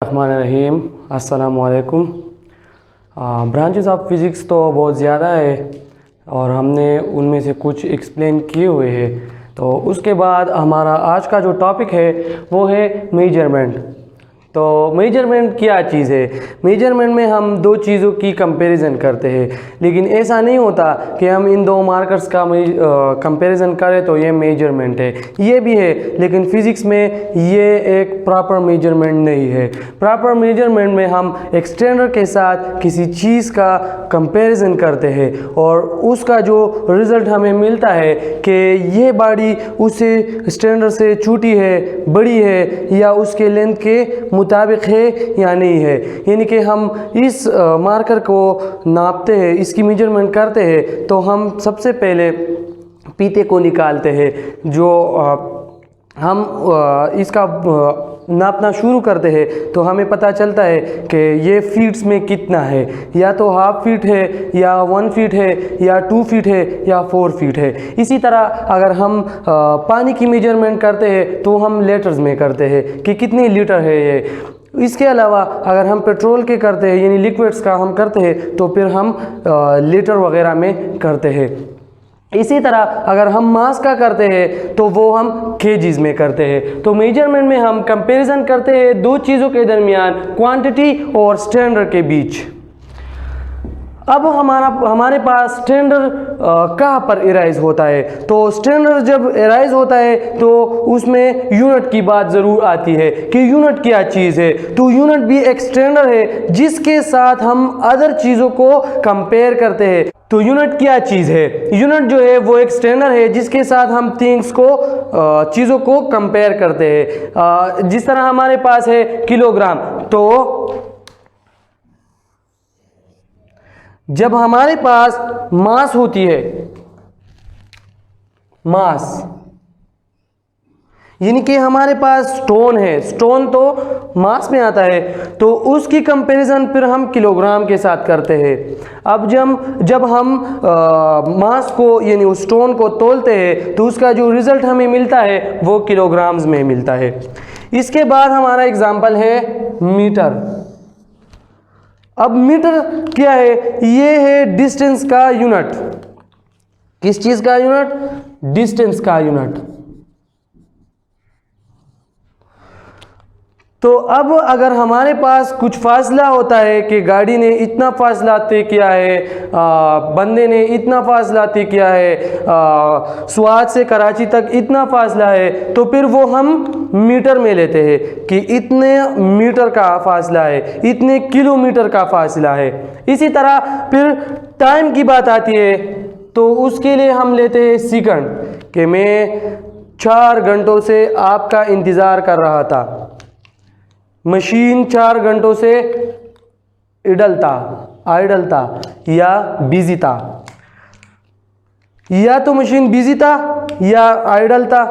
रहीम अस्सलामुअलैकुम। Branches of physics तो बहुत ज़्यादा है और हमने उनमें से कुछ एक्सप्लेन किए हुए हैं। तो उसके बाद हमारा आज का जो टॉपिक है वो है मेजरमेंट। तो मेजरमेंट क्या चीज़ है? मेजरमेंट में हम दो चीज़ों की कंपैरिजन करते हैं, लेकिन ऐसा नहीं होता कि हम इन दो मार्कर्स का कंपैरिजन करें तो ये मेजरमेंट है। ये भी है, लेकिन फ़िज़िक्स में ये एक प्रॉपर मेजरमेंट नहीं है। प्रॉपर मेजरमेंट में हम एक स्टैंडर्ड के साथ किसी चीज़ का कंपैरिजन करते हैं और उसका जो रिज़ल्ट हमें मिलता है कि ये बॉडी उसे स्टैंडर्ड से छोटी है, बड़ी है या उसके लेंथ के मुताबिक है या नहीं है। यानी कि हम इस मार्कर को नापते हैं, इसकी मेजरमेंट करते हैं, तो हम सबसे पहले पीते को निकालते हैं। जो हम इसका नापना शुरू करते हैं तो हमें पता चलता है कि ये फीट्स में कितना है, या तो हाफ फीट है या 1 फीट है या 2 फीट है या 4 फीट है। इसी तरह अगर हम पानी की मेजरमेंट करते हैं तो हम लीटर्स में करते हैं कि कितने लीटर है ये। इसके अलावा अगर हम पेट्रोल के करते हैं यानी लिक्विड्स का हम करते हैं तो फिर हम लीटर वगैरह में करते हैं। इसी तरह अगर हम मास का करते हैं तो वो हम केजीज में करते हैं। तो मेजरमेंट में हम कंपैरिजन करते हैं दो चीज़ों के दरमियान, क्वांटिटी और स्टैंडर्ड के बीच। अब हमारे पास स्टैंडर्ड कहाँ पर एराइज होता है? तो स्टैंडर्ड जब एराइज होता है तो उसमें यूनिट की बात ज़रूर आती है कि यूनिट क्या चीज़ है। तो यूनिट भी एक स्टैंडर्ड है जिसके साथ हम अदर चीज़ों को कंपेयर करते हैं। तो यूनिट क्या चीज़ है? यूनिट जो है वो एक स्टैंडर्ड है जिसके साथ हम थिंग्स को चीज़ों को कंपेयर करते हैं। जिस तरह हमारे पास है किलोग्राम, तो जब हमारे पास मास होती है, मास यानी कि हमारे पास स्टोन है, स्टोन तो मास में आता है, तो उसकी कंपैरिजन फिर हम किलोग्राम के साथ करते हैं। अब जब हम मास को यानी उस स्टोन को तोलते हैं तो उसका जो रिजल्ट हमें मिलता है वो किलोग्राम्स में मिलता है। इसके बाद हमारा एग्जाम्पल है मीटर। अब मीटर क्या है? ये है डिस्टेंस का यूनिट। किस चीज का यूनिट? डिस्टेंस का यूनिट। तो अब अगर हमारे पास कुछ फासला होता है कि गाड़ी ने इतना फासला तय किया है, बंदे ने इतना फासला तय किया है, स्वात से कराची तक इतना फासला है, तो फिर वो हम मीटर में लेते हैं कि इतने मीटर का फासला है, इतने किलोमीटर का फासला है। इसी तरह फिर टाइम की बात आती है तो उसके लिए हम लेते हैं सेकंड, कि मैं 4 घंटों से आपका इंतज़ार कर रहा था, मशीन 4 घंटों से आइडल था या बिजी था, या तो मशीन बिजी था या आइडल था।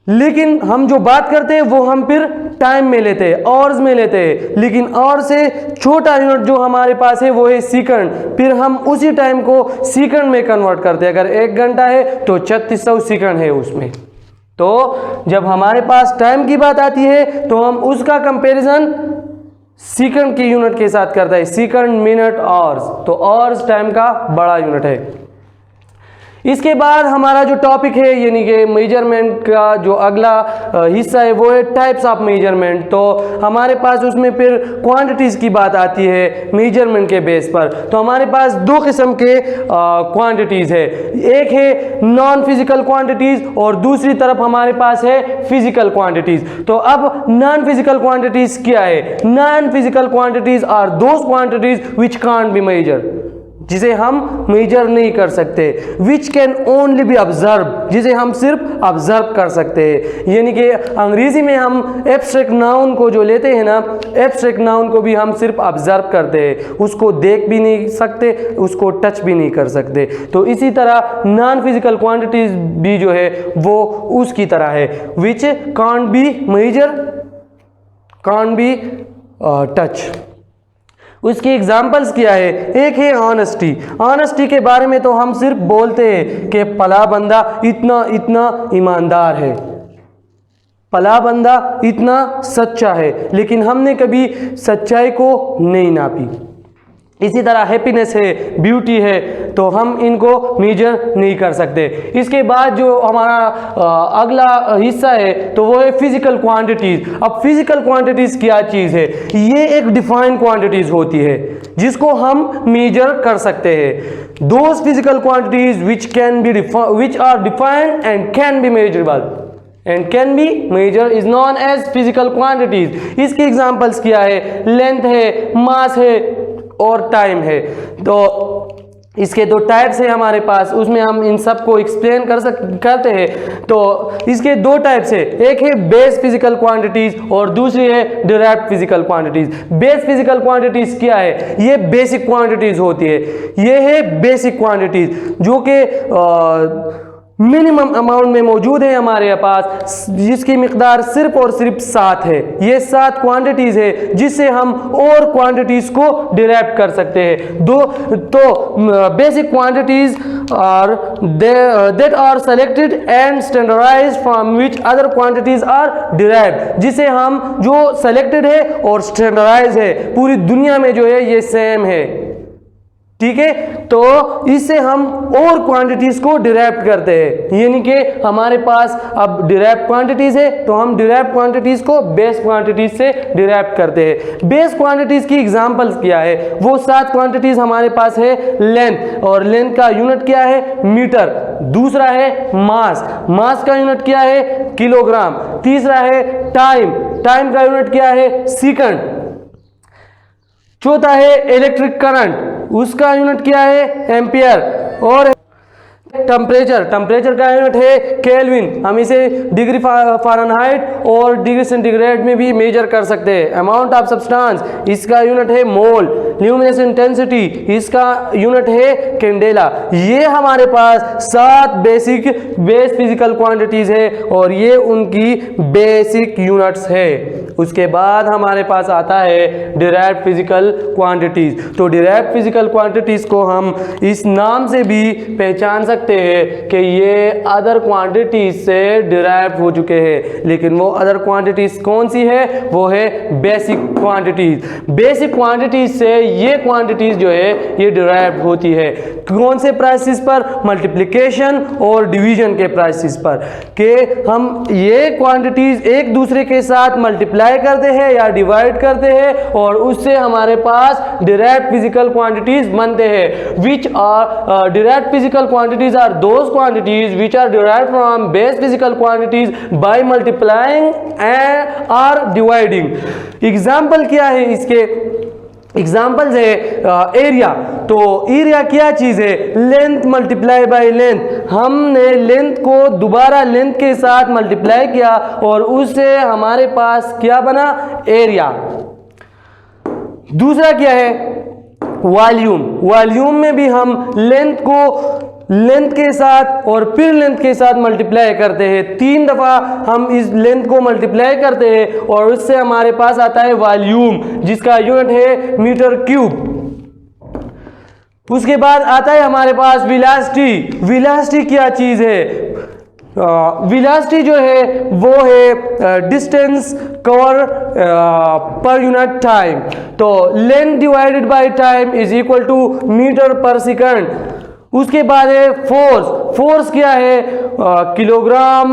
लेकिन हम जो बात करते हैं वो हम फिर टाइम में लेते हैं, आवर्स में लेते हैं। लेकिन आवर से छोटा यूनिट जो हमारे पास है वो है सेकंड। फिर हम उसी टाइम को सेकंड में कन्वर्ट करते हैं। अगर 1 घंटा है तो 3600 सेकंड है उसमें। तो जब हमारे पास टाइम की बात आती है तो हम उसका कंपैरिजन सेकंड के यूनिट के साथ करते हैं, सेकंड, मिनट, आवर्स। तो आवर्स टाइम का बड़ा यूनिट है। इसके बाद हमारा जो टॉपिक है यानी कि मेजरमेंट का जो अगला हिस्सा है वो है टाइप्स ऑफ मेजरमेंट। तो हमारे पास उसमें फिर क्वांटिटीज़ की बात आती है मेजरमेंट के बेस पर। तो हमारे पास 2 किस्म के क्वांटिटीज़ है, एक है नॉन फिजिकल क्वांटिटीज़ और दूसरी तरफ हमारे पास है फिजिकल क्वांटिटीज़। तो अब नॉन फिजिकल क्वांटिटीज़ क्या है? Non physical quantities are those quantities which can't be measured, जिसे हम मेजर नहीं कर सकते, which can only be observe, जिसे हम सिर्फ ऑब्जर्व कर सकते हैं। यानी कि अंग्रेजी में हम एब्स्ट्रैक्ट नाउन को जो लेते हैं ना, एब्स्ट्रैक्ट नाउन को भी हम सिर्फ ऑब्जर्व करते हैं, उसको देख भी नहीं सकते, उसको टच भी नहीं कर सकते। तो इसी तरह नॉन फिजिकल क्वांटिटीज भी जो है वो उसकी तरह है, which can't be measure, can't be touch. उसकी एग्जाम्पल्स क्या है? एक है ऑनेस्टी। ऑनेस्टी के बारे में तो हम सिर्फ बोलते हैं कि फला बंदा इतना इतना ईमानदार है, भला बंदा इतना सच्चा है, लेकिन हमने कभी सच्चाई को नहीं नापी। इसी तरह हैप्पीनेस है, ब्यूटी है, तो हम इनको मेजर नहीं कर सकते। इसके बाद जो हमारा अगला हिस्सा है तो वो है फिजिकल क्वांटिटीज। अब फिजिकल क्वांटिटीज क्या चीज़ है? ये एक डिफाइंड क्वांटिटीज होती है जिसको हम मेजर कर सकते हैं। Those physical quantities which are defined and can be measurable and can be measured is known as physical quantities। इसके एग्जांपल्स क्या है? लेंथ है, मास है और टाइम है। तो इसके दो टाइप्स है हमारे पास, उसमें हम इन सब को एक्सप्लेन करते हैं। तो इसके दो टाइप्स है, एक है बेस फिजिकल क्वांटिटीज और दूसरी है derived physical quantities. Base physical quantities क्या है? ये बेसिक क्वांटिटीज होती है। ये है बेसिक क्वांटिटीज जो कि मिनिमम अमाउंट में मौजूद है हमारे पास, जिसकी मिकदार सिर्फ और सिर्फ 7 है। ये 7 क्वांटिटीज है जिससे हम और क्वांटिटीज को डिराइव कर सकते हैं। Basic quantities are that are selected and standardised from which other quantities are derived. जिसे हम जो सेलेक्टेड है और स्टैंडर्डाइज है, पूरी दुनिया में जो है ये सेम है, ठीक है। तो इससे हम और क्वांटिटीज को डिराइव करते हैं, यानी कि हमारे पास अब डिराइव क्वांटिटीज है तो हम डिराइव क्वांटिटीज को बेस क्वांटिटीज से डिराइव करते हैं। बेस क्वांटिटीज की एग्जांपल्स क्या है? वो 7 क्वांटिटीज हमारे पास है। लेंथ, और लेंथ का यूनिट क्या है? मीटर। दूसरा है मास, मास का यूनिट क्या है? किलोग्राम। तीसरा है टाइम, टाइम का यूनिट क्या है? सेकंड। चौथा है इलेक्ट्रिक करंट, उसका यूनिट क्या है? एम्पियर। और टेम्परेचर, टेम्परेचर का यूनिट है केल्विन। हम इसे डिग्री फ़ारेनहाइट और डिग्री सेंटीग्रेड में भी मेजर कर सकते हैं। अमाउंट ऑफ सब्सटेंस, इसका यूनिट है मोल। ल्यूमिनस इंटेंसिटी, इसका यूनिट है कैंडेला। ये हमारे पास 7 बेस फिजिकल क्वांटिटीज है और ये उनकी बेसिक यूनिट्स है। उसके बाद हमारे पास आता है डिराइव्ड फिजिकल क्वांटिटीज। तो डिराइव्ड फिजिकल क्वांटिटीज को हम इस नाम से भी पहचान सकते हैं कि ये अदर क्वांटिटीज से डिराइव हो चुके हैं, लेकिन वो अदर क्वांटिटीज कौन सी है? वो है बेसिक क्वांटिटीज। बेसिक क्वांटिटीज से ये क्वांटिटीज जो है ये डिराइव होती है। कौन से प्राइसेस पर? मल्टीप्लिकेशन और डिवीजन के प्राइसेस पर, कि हम ये क्वांटिटीज एक दूसरे के साथ मल्टीप्लाई करते हैं या डिवाइड करते हैं और उससे हमारे पास डिराइव्ड फिजिकल क्वांटिटीज बनते हैं। Which are derived physical quantities are those quantities which are derived from base physical quantities by multiplying and are dividing. Example क्या है इसके? एग्जाम्पल्स है एरिया। तो एरिया क्या चीज है? Length multiply by length. हमने लेंथ को दोबारा लेंथ के साथ मल्टीप्लाई किया और उससे हमारे पास क्या बना? एरिया। दूसरा क्या है? वॉल्यूम। वॉल्यूम में भी हम लेंथ को लेंथ के साथ और फिर लेंथ के साथ मल्टीप्लाई करते हैं। 3 दफा हम इस लेंथ को मल्टीप्लाई करते हैं और उससे हमारे पास आता है वॉल्यूम, जिसका यूनिट है मीटर क्यूब। उसके बाद आता है हमारे पास वेलोसिटी। वेलोसिटी क्या चीज है? वेलोसिटी जो है वो है distance cover per unit time. तो length divided by time is equal to metre per second. उसके बाद है फोर्स। फोर्स क्या है? किलोग्राम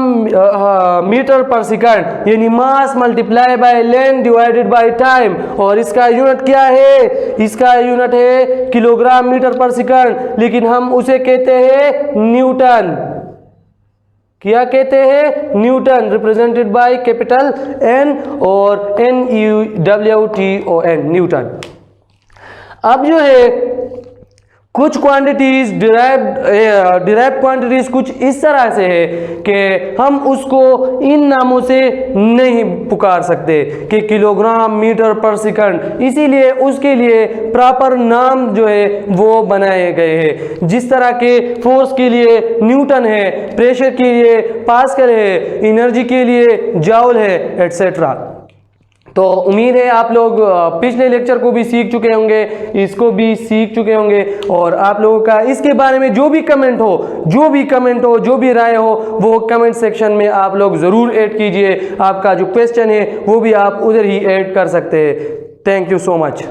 मीटर पर सेकंड, यानी मास multiply by length divided by time. और इसका यूनिट क्या है? इसका यूनिट है किलोग्राम मीटर पर सेकंड, लेकिन हम उसे कहते हैं न्यूटन। क्या कहते हैं? Newton, represented by capital N और NEWTON, न्यूटन। अब जो है कुछ क्वांटिटीज डिराइव्ड क्वांटिटीज कुछ इस तरह से है कि हम उसको इन नामों से नहीं पुकार सकते कि किलोग्राम मीटर पर सेकंड, इसीलिए उसके लिए प्रॉपर नाम जो है वो बनाए गए हैं। जिस तरह के फोर्स के लिए न्यूटन है, प्रेशर के लिए पास्कल है, एनर्जी के लिए जूल है, एटसेट्रा। तो उम्मीद है आप लोग पिछले लेक्चर को भी सीख चुके होंगे, इसको भी सीख चुके होंगे, और आप लोगों का इसके बारे में जो भी कमेंट हो, जो भी राय हो, वो कमेंट सेक्शन में आप लोग ज़रूर ऐड कीजिए। आपका जो क्वेश्चन है वो भी आप उधर ही ऐड कर सकते हैं। Thank you so much.